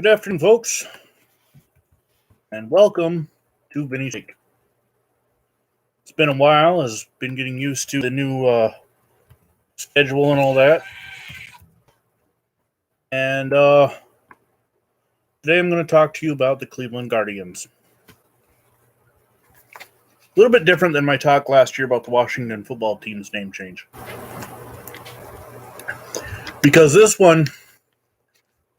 Good afternoon, folks, and welcome to Vinny's Take. It's been a while. I've been getting used to the new schedule and all that. And today I'm going to talk to you about the Cleveland Guardians. A little bit different than my talk last year about the Washington football team's name change. Because this one,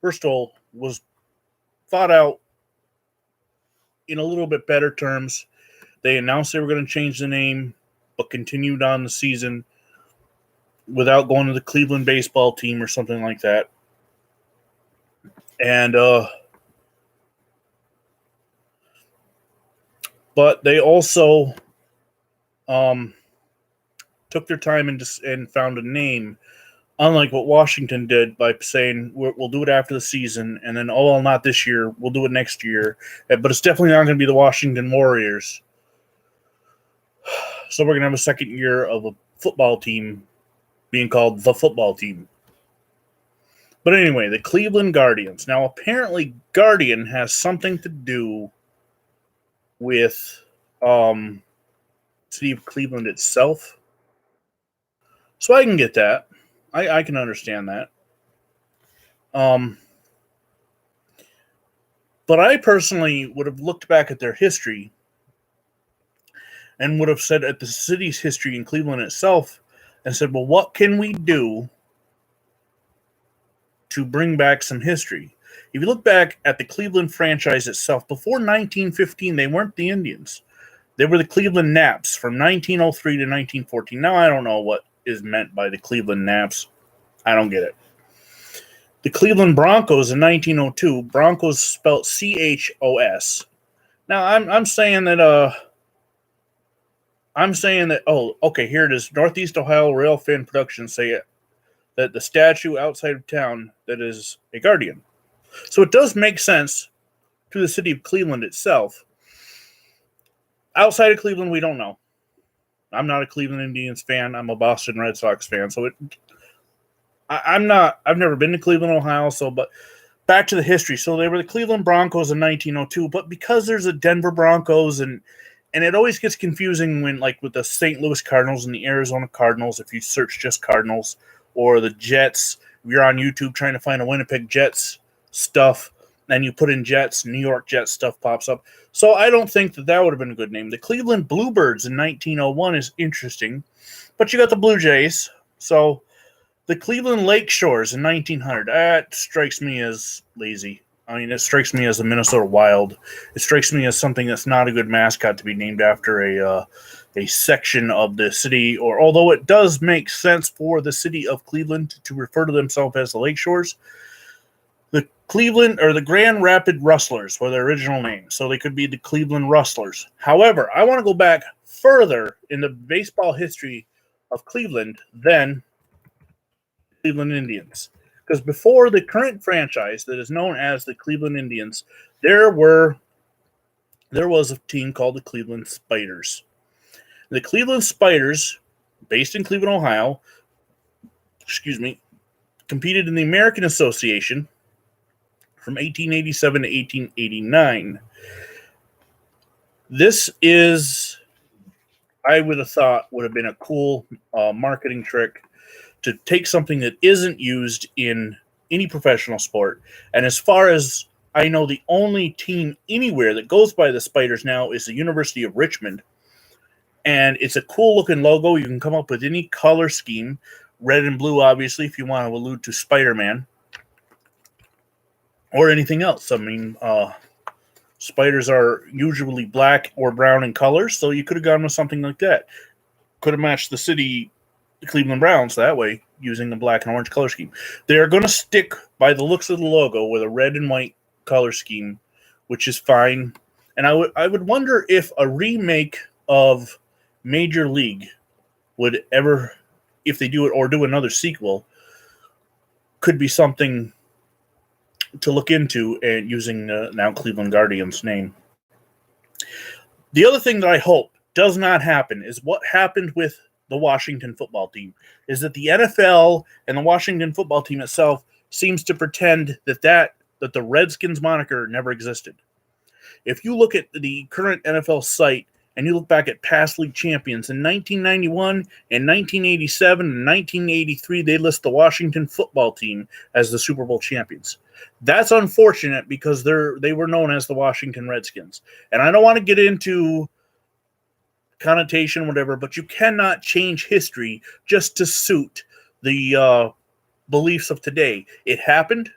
first of all, was thought out in a little bit better terms. They announced they were going to change the name, but continued on the season without going to the Cleveland baseball team or something like that. And but they also took their time and found a name, unlike what Washington did by saying we'll do it after the season, and then not this year, we'll do it next year. But it's definitely not going to be the Washington Warriors. So we're going to have a second year of a football team being called the football team. But anyway, the Cleveland Guardians. Now, apparently, Guardian has something to do with city of Cleveland itself. So I can get that. I can understand that. But I personally would have looked back at their history and would have said at the city's history in Cleveland itself and said, well, what can we do to bring back some history? If you look back at the Cleveland franchise itself, before 1915, they weren't the Indians. They were the Cleveland Naps from 1903 to 1914. Now, I don't know what is meant by the Cleveland Naps. I don't get it. The Cleveland Broncos in 1902, Broncos spelled CHOS. Now, I'm saying that, oh, okay, here it is. Northeast Ohio Rail Fan Productions say it, that the statue outside of town that is a guardian. So it does make sense to the city of Cleveland itself. Outside of Cleveland, we don't know. I'm not a Cleveland Indians fan. I'm a Boston Red Sox fan. So I've never been to Cleveland, Ohio. But back to the history. So they were the Cleveland Broncos in 1902. But because there's a Denver Broncos and it always gets confusing when, like, with the St. Louis Cardinals and the Arizona Cardinals, if you search just Cardinals, or the Jets, if you're on YouTube trying to find a Winnipeg Jets stuff, and you put in Jets, New York Jets stuff pops up. So I don't think that would have been a good name. The Cleveland Bluebirds in 1901 is interesting, but you got the Blue Jays. So the Cleveland Lake Shores in 1900, that strikes me as lazy. I mean, it strikes me as the Minnesota Wild. It strikes me as something that's not a good mascot to be named after a section of the city, or although it does make sense for the city of Cleveland to refer to themselves as the Lake Shores. The Cleveland or the Grand Rapid Rustlers were their original name, so they could be the Cleveland Rustlers. However, I want to go back further in the baseball history of Cleveland than Cleveland Indians. Because before the current franchise that is known as the Cleveland Indians, there was a team called the Cleveland Spiders. The Cleveland Spiders, based in Cleveland, Ohio, competed in the American Association from 1887 to 1889. This is, I would have thought, would have been a cool marketing trick to take something that isn't used in any professional sport. And as far as I know, the only team anywhere that goes by the Spiders now is the University of Richmond. And it's a cool-looking logo. You can come up with any color scheme, red and blue, obviously, if you want to allude to Spider-Man, or anything else. I mean, spiders are usually black or brown in color, so you could have gone with something like that. Could have matched the Cleveland Browns that way, using the black and orange color scheme. They are going to stick by the looks of the logo with a red and white color scheme, which is fine. And I would wonder if a remake of Major League would ever, if they do it or do another sequel, could be something to look into, and using now Cleveland Guardians name. The other thing that I hope does not happen is what happened with the Washington football team, is that the NFL and the Washington football team itself seems to pretend that that the Redskins moniker never existed. If you look at the current NFL site and you look back at past league champions, in 1991, in 1987, and 1983, they list the Washington football team as the Super Bowl champions. That's unfortunate because they were known as the Washington Redskins. And I don't want to get into connotation, whatever, but you cannot change history just to suit the beliefs of today. It happened.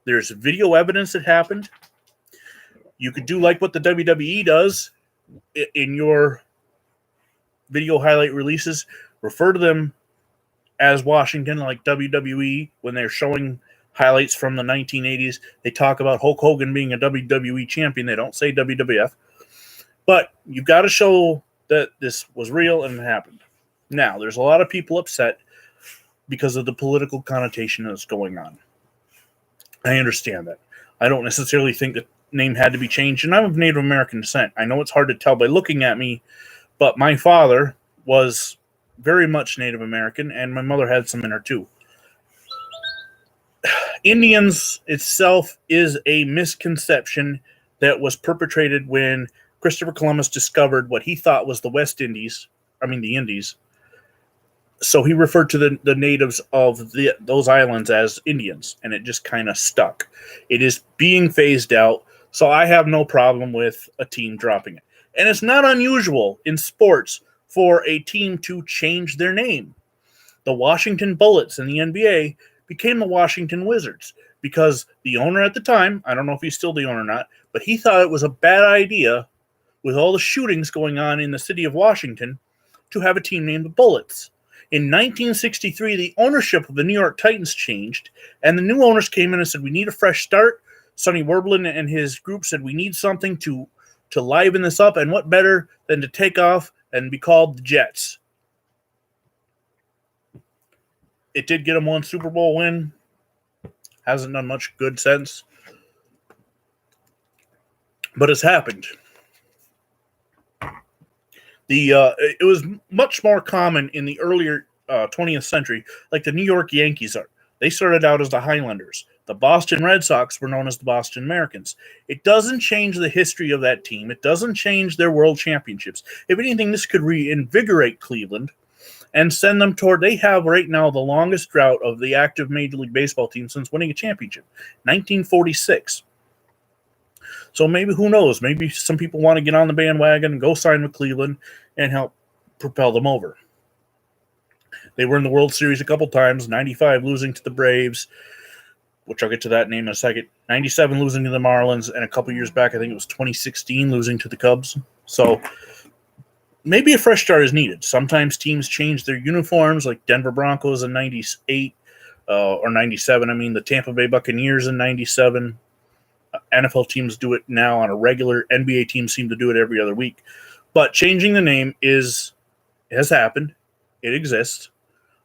There's video evidence it happened. You could do like what the WWE does in your video highlight releases, refer to them as Washington, like WWE, when they're showing highlights from the 1980s. They talk about Hulk Hogan being a WWE champion. They don't say WWF. But you've got to show that this was real and it happened. Now, there's a lot of people upset because of the political connotation that's going on. I understand that. I don't necessarily think the name had to be changed, and I'm of Native American descent. I know it's hard to tell by looking at me, but my father was very much Native American, and my mother had some in her too. Indians itself is a misconception that was perpetrated when Christopher Columbus discovered what he thought was the the Indies. So he referred to the natives of those islands as Indians, and it just kind of stuck. It is being phased out, so I have no problem with a team dropping it. And it's not unusual in sports for a team to change their name. The Washington Bullets in the NBA became the Washington Wizards because the owner at the time, I don't know if he's still the owner or not, but he thought it was a bad idea with all the shootings going on in the city of Washington to have a team named the Bullets. In 1963, the ownership of the New York Titans changed, and the new owners came in and said, we need a fresh start. Sonny Werblin and his group said, we need something to liven this up, and what better than to take off and be called the Jets. It did get them one Super Bowl win. Hasn't done much good since. But it's happened. It was much more common in the earlier 20th century, like the New York Yankees are. They started out as the Highlanders. The Boston Red Sox were known as the Boston Americans. It doesn't change the history of that team. It doesn't change their world championships. If anything, this could reinvigorate Cleveland and send them toward, they have right now the longest drought of the active Major League Baseball team since winning a championship, 1946. So maybe, who knows, maybe some people want to get on the bandwagon and go sign with Cleveland and help propel them over. They were in the World Series a couple times, 95 losing to the Braves, which I'll get to that name in a second, 97 losing to the Marlins, and a couple years back, I think it was 2016, losing to the Cubs. So maybe a fresh start is needed. Sometimes teams change their uniforms, like Denver Broncos in 98 or 97. I mean, the Tampa Bay Buccaneers in 97. NFL teams do it now on a regular. NBA teams seem to do it every other week. But changing the name has happened. It exists.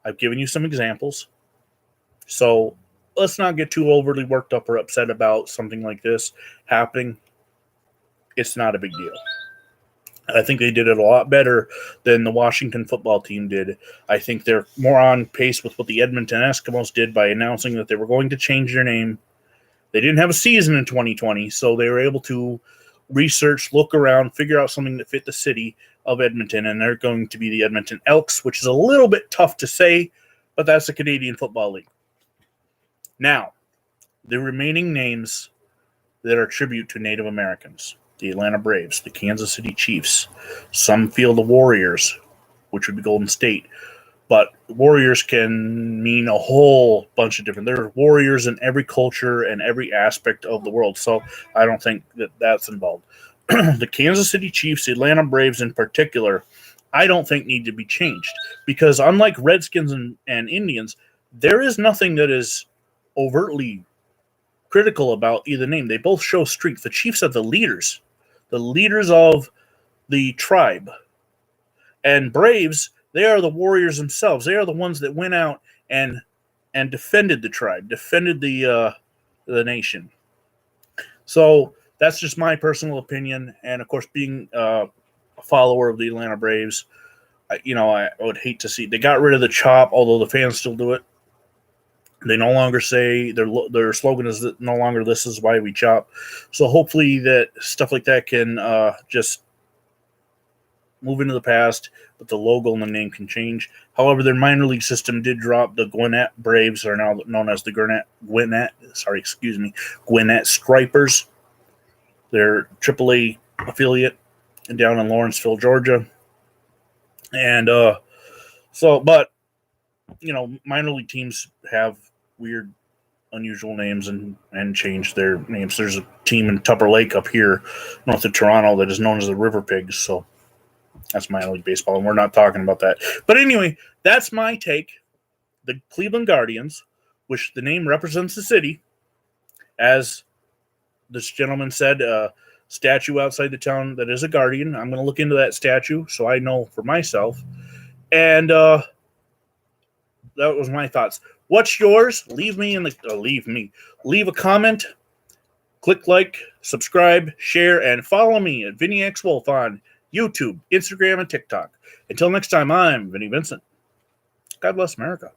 I've given you some examples. So let's not get too overly worked up or upset about something like this happening. It's not a big deal. I think they did it a lot better than the Washington football team did. I think they're more on pace with what the Edmonton Eskimos did by announcing that they were going to change their name. They didn't have a season in 2020, so they were able to research, look around, figure out something that fit the city of Edmonton, and they're going to be the Edmonton Elks, which is a little bit tough to say, but that's the Canadian Football League. Now, the remaining names that are tribute to Native Americans: the Atlanta Braves, the Kansas City Chiefs, some feel the Warriors, which would be Golden State. But Warriors can mean a whole bunch of different. There are warriors in every culture and every aspect of the world, so I don't think that that's involved. The Kansas City Chiefs, the Atlanta Braves in particular, I don't think need to be changed because unlike Redskins and Indians, there is nothing that is overtly critical about either name. They both show strength. The Chiefs are the leaders of the tribe. And Braves, they are the warriors themselves. They are the ones that went out and defended the tribe, defended the nation. So that's just my personal opinion. And of course, being a follower of the Atlanta Braves, I would hate to see they got rid of the chop, although the fans still do it. They no longer say their slogan is that no longer "This is why we chop." So hopefully that stuff like that can just move into the past, but the logo and the name can change. However, their minor league system did drop. The Gwinnett Braves are now known as the Gwinnett Stripers. They're AAA affiliate down in Lawrenceville, Georgia. And but minor league teams have weird, unusual names and change their names. There's a team in Tupper Lake up here north of Toronto that is known as the River Pigs. So that's minor league baseball, and we're not talking about that. But anyway, that's my take. The Cleveland Guardians, which the name represents the city, as this gentleman said, statue outside the town that is a guardian. I'm going to look into that statue so I know for myself. And that was my thoughts. What's yours? Leave a comment. Click like, subscribe, share, and follow me at Vinny X Wolf on YouTube, Instagram, and TikTok. Until next time, I'm Vinny Vincent. God bless America.